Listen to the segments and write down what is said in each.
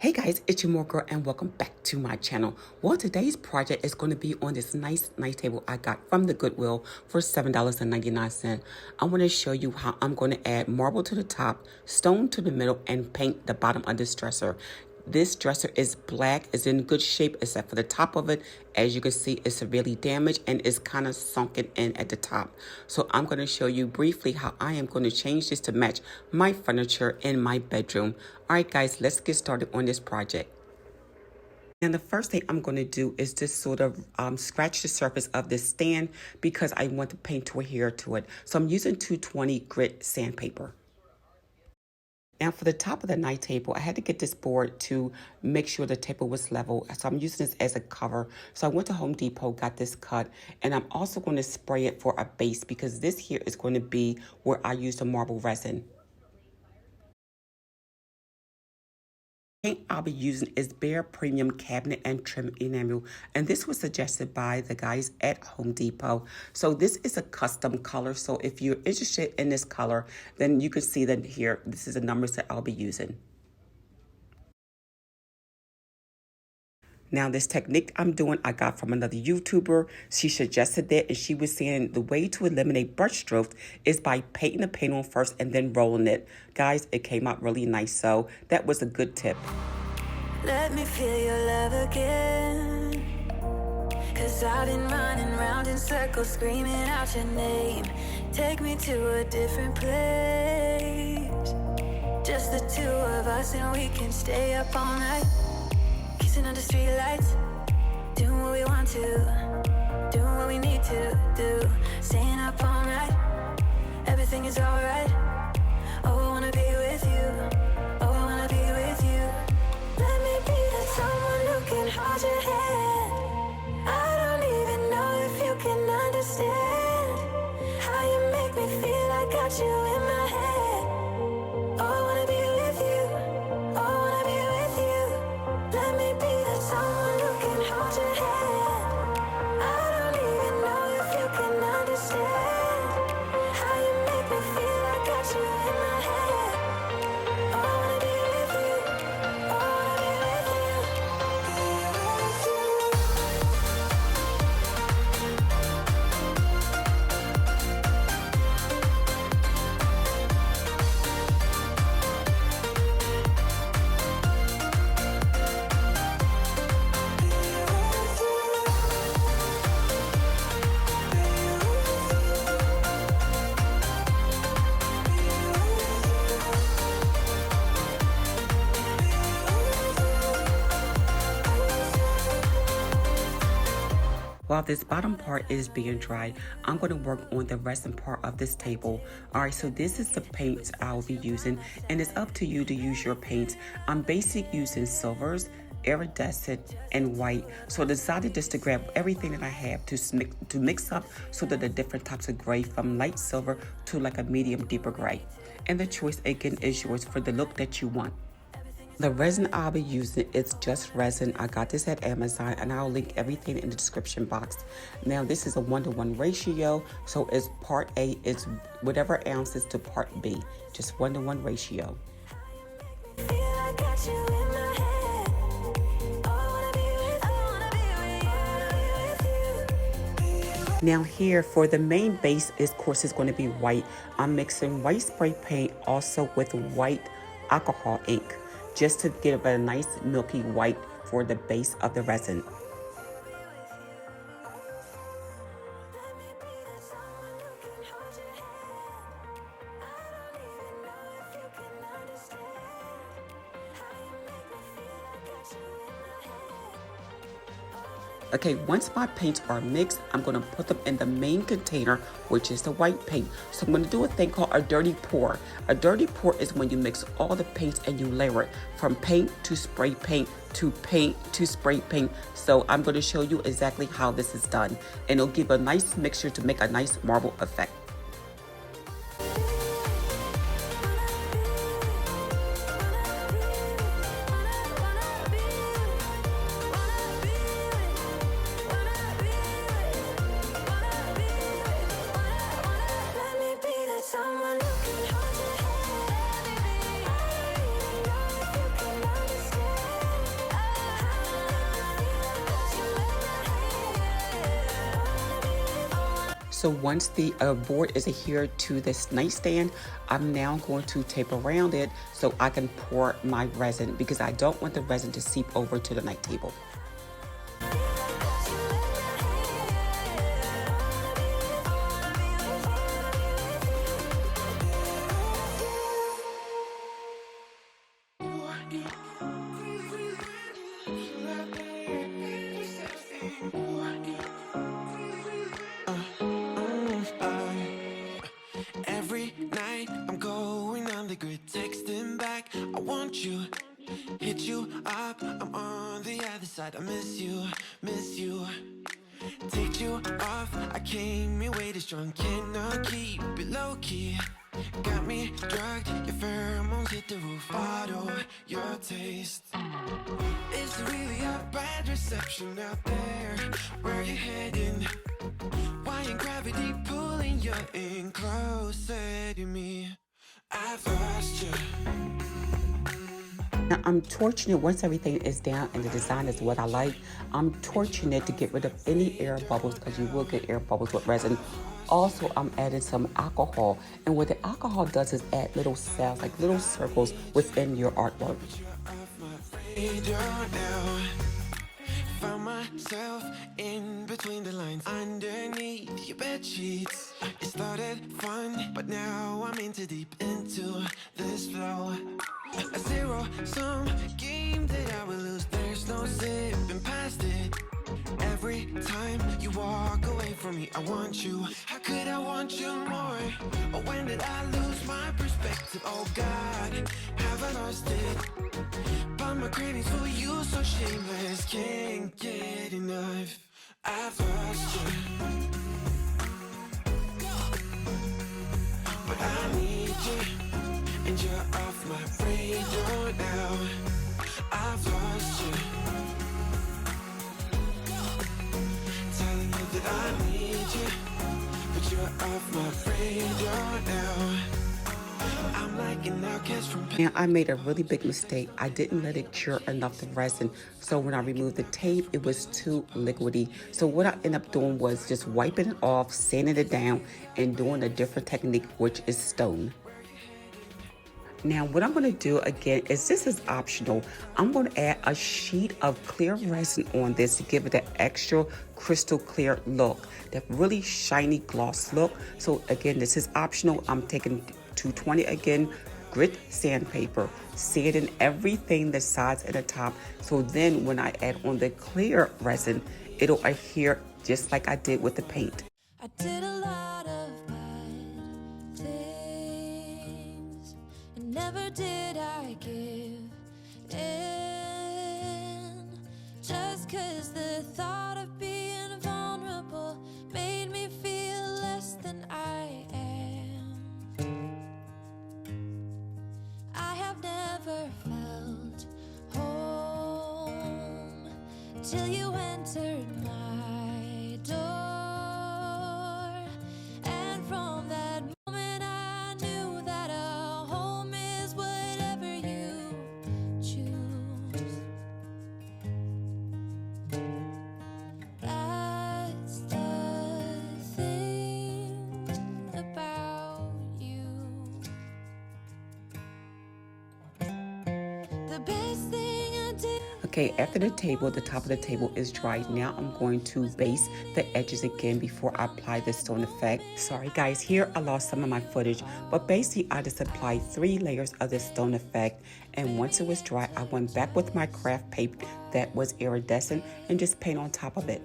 Hey guys, it's your Mooregirl and welcome back to my channel. Well, today's project is going to be on this nice table I got from the Goodwill for $7.99. I want to show you how I'm going to add marble to the top, stone to the middle, and paint the bottom of this dresser. This dresser is black, it's in good shape except for the top of it. As you can see, it's severely damaged and it's kind of sunken in at the top. So I'm going to show you briefly how I am going to change this to match my furniture in my bedroom. All right, guys, let's get started on this project. And the first thing I'm going to do is just sort of scratch the surface of this stand because I want to paint to adhere to it. So I'm using 220 grit sandpaper. Now for the top of the night table, I had to get this board to make sure the table was level. So I'm using this as a cover. So I went to Home Depot, got this cut, and I'm also going to spray it for a base because this here is going to be where I use the marble resin. Paint I'll be using is Behr Premium Cabinet and Trim Enamel, and this was suggested by the guys at Home Depot. So this is a custom color, so if you're interested in this color, then you can see that here, this is the numbers that I'll be using. Now, this technique I'm doing, I got from another YouTuber. She suggested that, and she was saying the way to eliminate brush strokes is by painting the paint on first and then rolling it. Guys, it came out really nice, so that was a good tip. Let me feel your love again, 'cause I've been running round in circles, screaming out your name. Take me to a different place, just the two of us, and we can stay up all night. Kissing under streetlights, doing what we want to, doing what we need to do. Staying up all night, everything is alright. Oh, I wanna be with you. Oh, I wanna be with you. Let me be that someone who can hold your hand. I don't even know if you can understand how you make me feel. I got you in my head. Oh, I wanna be with you. Oh, I wanna be with you. Let me be that someone who can hold your hand. I don't even know if you can understand how you make me feel. I got you in my head. Oh, I wanna be with you. Oh, I wanna be with you. While this bottom part is being dried, I'm going to work on the resin part of this table. All right, so this is the paints I'll be using, and it's up to you to use your paints. I'm basically using silvers, iridescent, and white. So I decided just to grab everything that I have to mix up so that the different types of gray, from light silver to like a medium deeper gray. And the choice again is yours for the look that you want. The resin I'll be using is just resin. I got this at Amazon, and I'll link everything in the description box. Now, this is a 1-to-1 ratio, so it's part A is whatever ounces to part B, just 1-to-1 ratio. Feel I got you in my head. Oh, I wanna be with you. I wanna be with you. Now here for the main base, of course, is going to be white. I'm mixing white spray paint also with white alcohol ink, just to give it a nice milky white for the base of the resin. Okay, once my paints are mixed, I'm going to put them in the main container, which is the white paint. So I'm going to do a thing called a dirty pour. A dirty pour is when you mix all the paints and you layer it from paint to spray paint to paint to spray paint. So I'm going to show you exactly how this is done, and it'll give a nice mixture to make a nice marble effect. Someone who can hold your hand. So once the board is adhered to this nightstand, I'm now going to tape around it so I can pour my resin because I don't want the resin to seep over to the night table. Every night I'm going on the grid, texting back, I want you, hit you up, I'm on the other side, I miss you, take you off, I came in way too strong, cannot keep it low key, got me drugged, your pheromones hit the roof, auto, your taste, it's really a bad reception out there, where you heading? Why ain't gravity pulling you in closer to me? I've lost you. Now I'm torching it once everything is down and the design is what I like. I'm torching it to get rid of any air bubbles because you will get air bubbles with resin. Also, I'm adding some alcohol. And what the alcohol does is add little cells, like little circles within your artwork. Found myself in between the lines, underneath your bed sheets. It started fun, but now I'm in too deep into this flow. A zero-sum game that I will lose. There's no zipping past it. Every time you walk away from me, I want you. How could I want you more? Or when did I lose my perspective? Oh God, have I lost it? But my cravings for you so shameless, can't get enough. I've lost you, but I need you, and you're off my radar now. I've lost you, telling you that I need you, but you're off my radar now. I'm like an outcast from Now I made a really big mistake. I didn't let it cure enough the resin. So when I removed the tape, it was too liquidy. So what I ended up doing was just wiping it off, sanding it down, and doing a different technique, which is stone. Now what I'm going to do again is, this is optional. I'm going to add a sheet of clear resin on this to give it that extra crystal clear look, that really shiny gloss look. So again, this is optional. I'm taking 220 again, grit sandpaper, sanding everything, the sides and the top. So then when I add on the clear resin, it'll adhere just like I did with the paint. I did a lot of bad things, and never did I give in. Just 'cause the thought of being vulnerable made me feel less than I am. I have never felt home till you entered my door, and from that moment I knew that a home is whatever you choose. That's the thing about you. The best thing I did. Okay, after the top of the table is dry, now I'm going to base the edges again before I apply the stone effect. Sorry guys, here I lost some of my footage, but basically I just applied 3 layers of the stone effect, and once it was dry, I went back with my craft paper that was iridescent and just paint on top of it.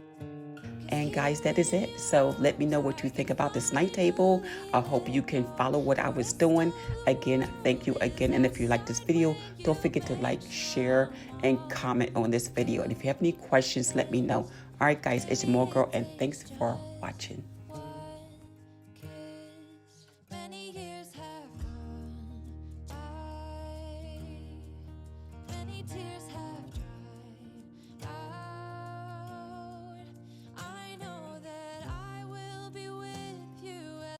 And guys, that is it. So let me know what you think about this night table. I hope you can follow what I was doing. Again, thank you again. And if you like this video, don't forget to like, share, and comment on this video. And if you have any questions, let me know. All right, guys, it's Mooregirl, and thanks for watching.